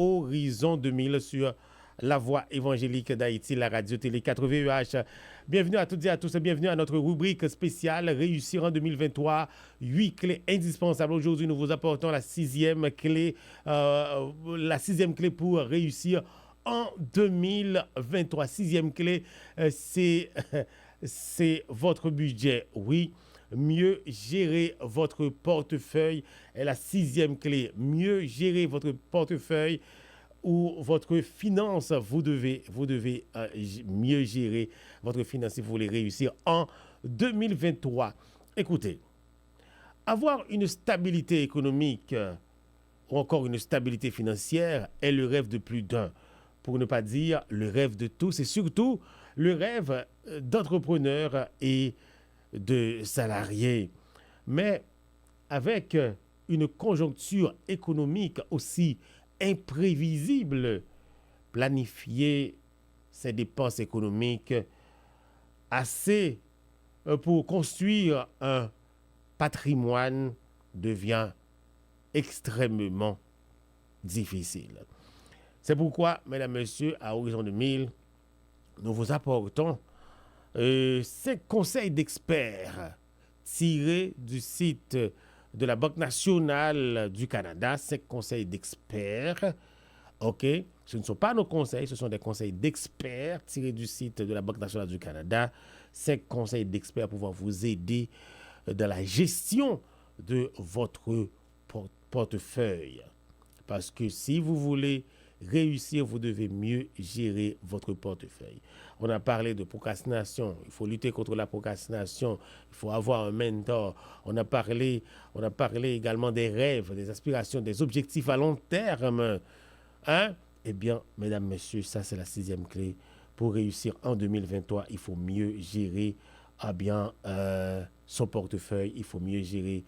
Horizon 2000 sur la Voix évangélique d'Haïti, la radio-télé 4VEH. Bienvenue à toutes et à tous, bienvenue à notre rubrique spéciale Réussir en 2023, 8 clés indispensables. Aujourd'hui, nous vous apportons la sixième clé pour réussir en 2023. Sixième clé, c'est votre budget. Oui, mieux gérer votre portefeuille est la sixième clé. Mieux gérer votre portefeuille ou votre finance, vous devez mieux gérer votre finance si vous voulez réussir en 2023. Écoutez, avoir une stabilité économique ou encore une stabilité financière est le rêve de plus d'un, pour ne pas dire le rêve de tous et surtout le rêve d'entrepreneurs et de salariés. Mais avec une conjoncture économique aussi imprévisible, planifier ses dépenses économiques assez pour construire un patrimoine devient extrêmement difficile. C'est pourquoi, mesdames, messieurs, à Horizon 2000, nous vous apportons 5 conseils d'experts tirés du site de la Banque nationale du Canada, 5 conseils d'experts. OK, ce ne sont pas nos conseils, ce sont des conseils d'experts tirés du site de la Banque nationale du Canada. 5 conseils d'experts pour pouvoir vous aider dans la gestion de votre portefeuille. Parce que si vous voulez réussir, vous devez mieux gérer votre portefeuille. On a parlé de procrastination. Il faut lutter contre la procrastination. Il faut avoir un mentor. On a parlé également des rêves, des aspirations, des objectifs à long terme. Hein? Eh bien, mesdames, messieurs, ça c'est la sixième clé. Pour réussir en 2023, il faut mieux gérer son portefeuille. Il faut mieux gérer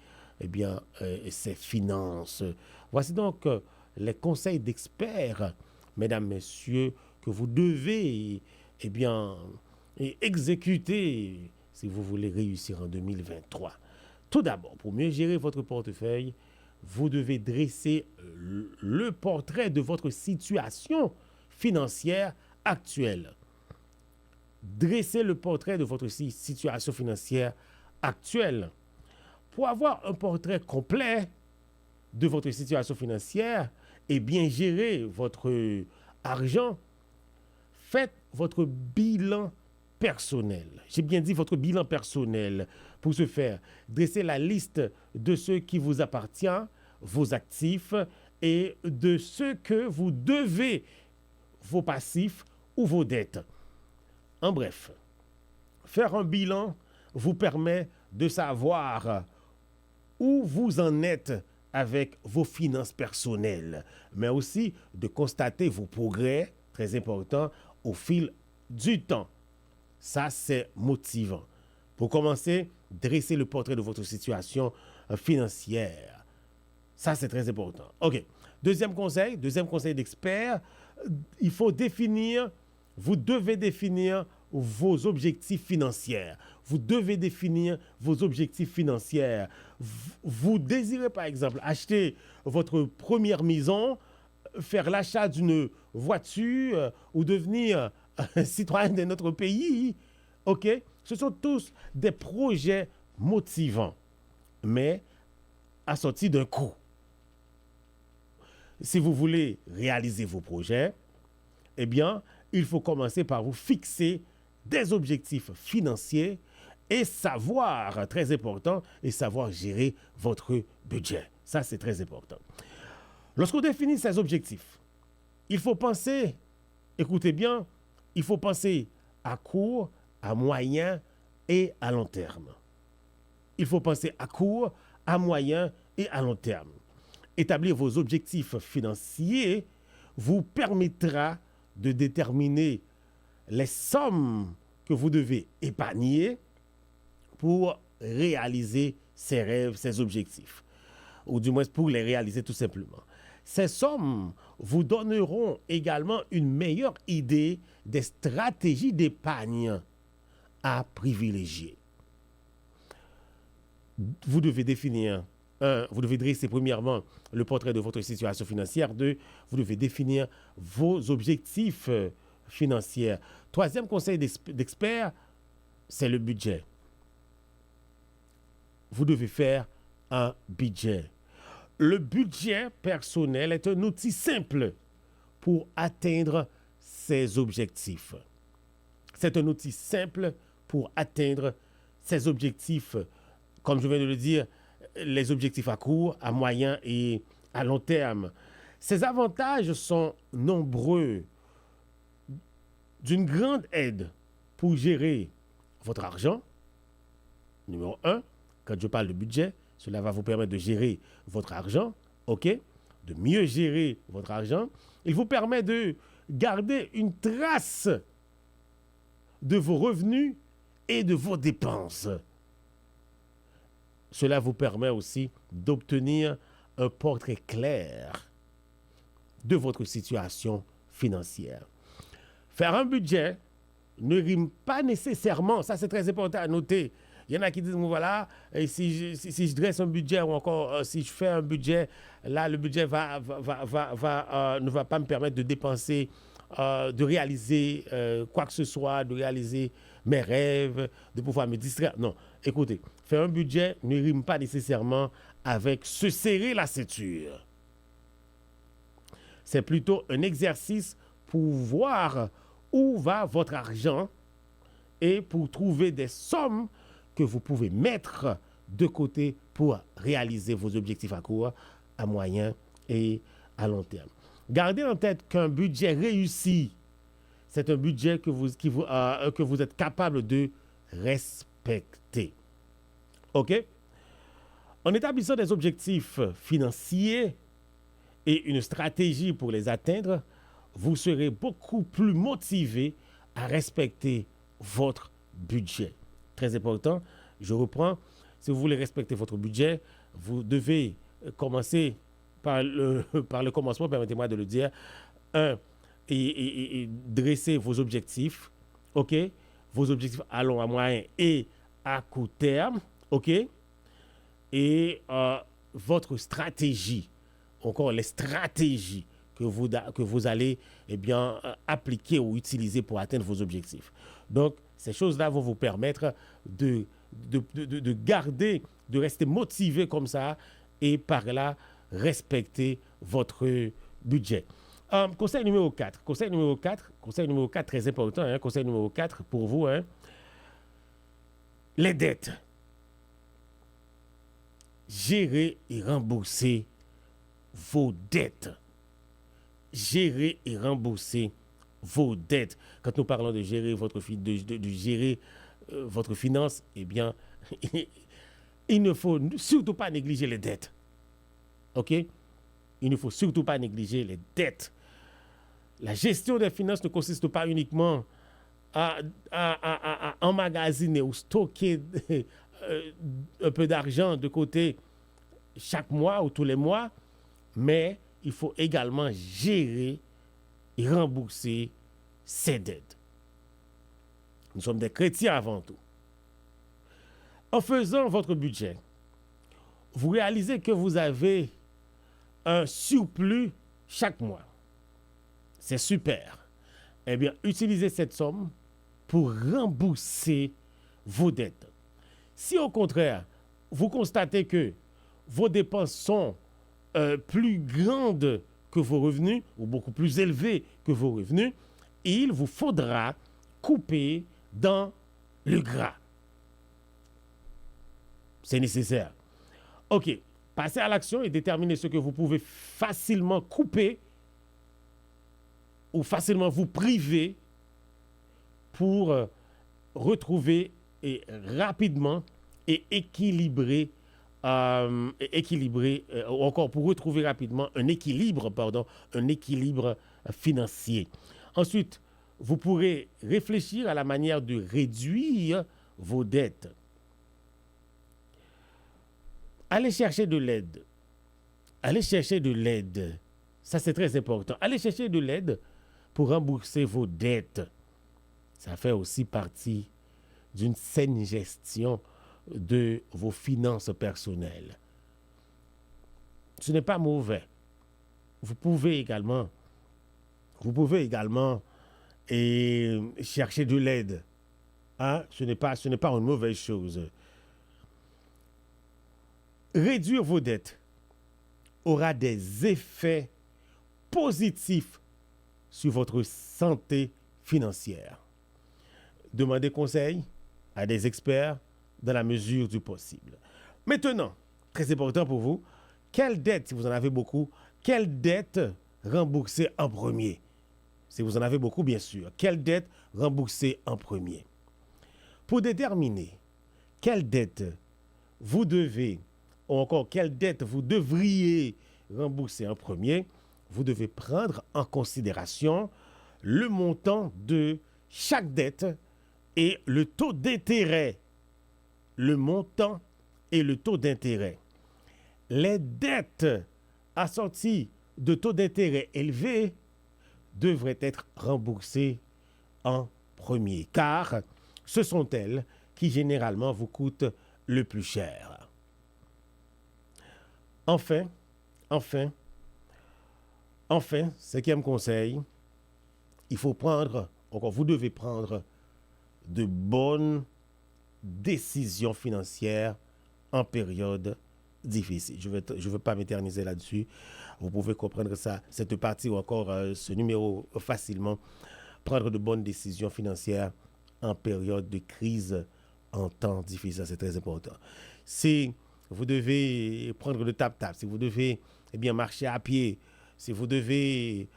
ses finances. Voici donc les conseils d'experts, mesdames, messieurs, que vous devez exécuter si vous voulez réussir en 2023. Tout d'abord, pour mieux gérer votre portefeuille, vous devez dresser le portrait de votre situation financière actuelle. Dressez le portrait de votre situation financière actuelle. Pour avoir un portrait complet de votre situation financière et bien gérer votre argent, faites votre bilan personnel. J'ai bien dit votre bilan personnel. Pour ce faire, dressez la liste de ce qui vous appartient, vos actifs, et de ce que vous devez, vos passifs ou vos dettes. En bref, faire un bilan vous permet de savoir où vous en êtes avec vos finances personnelles, mais aussi de constater vos progrès, très importants, au fil du temps. Ça, c'est motivant. Pour commencer, dressez le portrait de votre situation financière. Ça, c'est très important. OK. Deuxième conseil d'expert, vous devez définir vos objectifs financiers. Vous devez définir vos objectifs financiers. Vous désirez, par exemple, acheter votre première maison, faire l'achat d'une voiture ou devenir citoyen de notre pays. OK? Ce sont tous des projets motivants, mais assortis d'un coût. Si vous voulez réaliser vos projets, eh bien, il faut commencer par vous fixer des objectifs financiers et savoir, très important, et savoir gérer votre budget. Ça, c'est très important. Lorsqu'on définit ces objectifs, il faut penser, écoutez bien, il faut penser à court, à moyen et à long terme. Il faut penser à court, à moyen et à long terme. Établir vos objectifs financiers vous permettra de déterminer les sommes que vous devez épargner pour réaliser ces rêves, ces objectifs, ou du moins pour les réaliser tout simplement. Ces sommes vous donneront également une meilleure idée des stratégies d'épargne à privilégier. Vous devez définir un, vous devez dresser premièrement le portrait de votre situation financière. Deux, vous devez définir vos objectifs financiers. Troisième conseil d'expert, c'est le budget. Vous devez faire un budget. Le budget personnel est un outil simple pour atteindre ses objectifs. C'est un outil simple pour atteindre ses objectifs, comme je viens de le dire, les objectifs à court, à moyen et à long terme. Ces avantages sont nombreux, d'une grande aide pour gérer votre argent. Numéro 1, quand je parle de budget, cela va vous permettre de gérer votre argent, ok? De mieux gérer votre argent. Il vous permet de garder une trace de vos revenus et de vos dépenses. Cela vous permet aussi d'obtenir un portrait clair de votre situation financière. Faire un budget ne rime pas nécessairement, ça c'est très important à noter. Il y en a qui disent, voilà, et si je dresse un budget ou encore si je fais un budget, là le budget ne va pas me permettre de dépenser, de réaliser quoi que ce soit, de réaliser mes rêves, de pouvoir me distraire. Non, écoutez, faire un budget ne rime pas nécessairement avec se serrer la ceinture. C'est plutôt un exercice pour voir où va votre argent et pour trouver des sommes que vous pouvez mettre de côté pour réaliser vos objectifs à court, à moyen et à long terme. Gardez en tête qu'un budget réussi, c'est un budget que vous êtes capable de respecter. OK? En établissant des objectifs financiers et une stratégie pour les atteindre, vous serez beaucoup plus motivé à respecter votre budget. Très important, je reprends. Si vous voulez respecter votre budget, vous devez commencer par le commencement, permettez-moi de le dire. Un, et dresser vos objectifs, ok? Vos objectifs à long, à moyen et à court terme, ok? Et votre stratégie, encore les stratégies que vous allez appliquer ou utiliser pour atteindre vos objectifs. Donc, ces choses-là vont vous permettre de garder, de rester motivé comme ça et par là respecter votre budget. Conseil numéro 4. Conseil numéro 4, très important. Hein, conseil numéro 4 pour vous. Hein, les dettes. Gérer et rembourser vos dettes. Gérer et rembourser vos dettes. Quand nous parlons de gérer votre finance, eh bien, il ne faut surtout pas négliger les dettes. OK? Il ne faut surtout pas négliger les dettes. La gestion des finances ne consiste pas uniquement à emmagasiner ou stocker un peu d'argent de côté chaque mois ou tous les mois, mais il faut également gérer et rembourser ses dettes. Nous sommes des chrétiens avant tout. En faisant votre budget, vous réalisez que vous avez un surplus chaque mois. C'est super. Eh bien, utilisez cette somme pour rembourser vos dettes. Si au contraire, vous constatez que vos dépenses sont plus grandes que vos revenus ou beaucoup plus élevées que vos revenus, il vous faudra couper dans le gras. C'est nécessaire. OK. Passez à l'action et déterminez ce que vous pouvez facilement couper ou facilement vous priver pour retrouver rapidement et équilibrer ou encore pour retrouver rapidement un équilibre financier. Ensuite, vous pourrez réfléchir à la manière de réduire vos dettes. Allez chercher de l'aide. Ça, c'est très important. Allez chercher de l'aide pour rembourser vos dettes. Ça fait aussi partie d'une saine gestion de vos finances personnelles. ce n'est pas mauvais. Vous pouvez également chercher de l'aide. Hein? Ce n'est pas une mauvaise chose. Réduire vos dettes aura des effets positifs sur votre santé financière. Demandez conseil à des experts dans la mesure du possible. Maintenant, très important pour vous, quelle dette, si vous en avez beaucoup, quelle dette rembourser en premier? Si vous en avez beaucoup, bien sûr. Quelle dette rembourser en premier? Pour déterminer quelle dette vous devez, ou encore quelle dette vous devriez rembourser en premier, vous devez prendre en considération le montant de chaque dette et le taux d'intérêt. Le montant et le taux d'intérêt. Les dettes assorties de taux d'intérêt élevés devraient être remboursées en premier, car ce sont elles qui généralement vous coûtent le plus cher. Enfin, cinquième conseil, vous devez prendre de bonnes décisions financières en période difficile. Je ne veux pas m'éterniser là-dessus. Vous pouvez comprendre ça, cette partie ou encore ce numéro facilement. Prendre de bonnes décisions financières en période de crise, en temps difficile, c'est très important. Si vous devez prendre le tap-tap, si vous devez marcher à pied, si vous devez,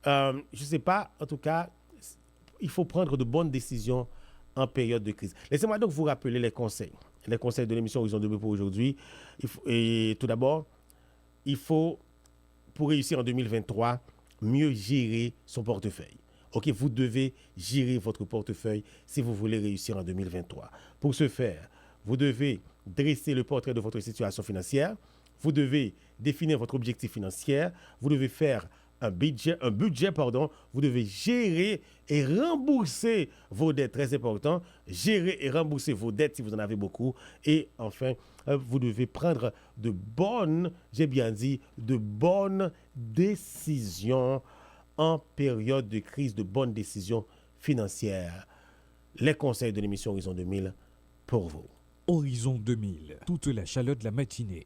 je ne sais pas, en tout cas, il faut prendre de bonnes décisions en période de crise. Laissez-moi donc vous rappeler les conseils de l'émission Horizon 2000 pour aujourd'hui. Et tout d'abord, il faut, pour réussir en 2023, mieux gérer son portefeuille. Ok, vous devez gérer votre portefeuille si vous voulez réussir en 2023. Pour ce faire, vous devez dresser le portrait de votre situation financière. Vous devez définir votre objectif financier. Vous devez faire un budget, vous devez gérer et rembourser vos dettes, très important, gérer et rembourser vos dettes si vous en avez beaucoup, et enfin, vous devez prendre de bonnes décisions en période de crise, de bonnes décisions financières. Les conseils de l'émission Horizon 2000 pour vous. Horizon 2000, toute la chaleur de la matinée.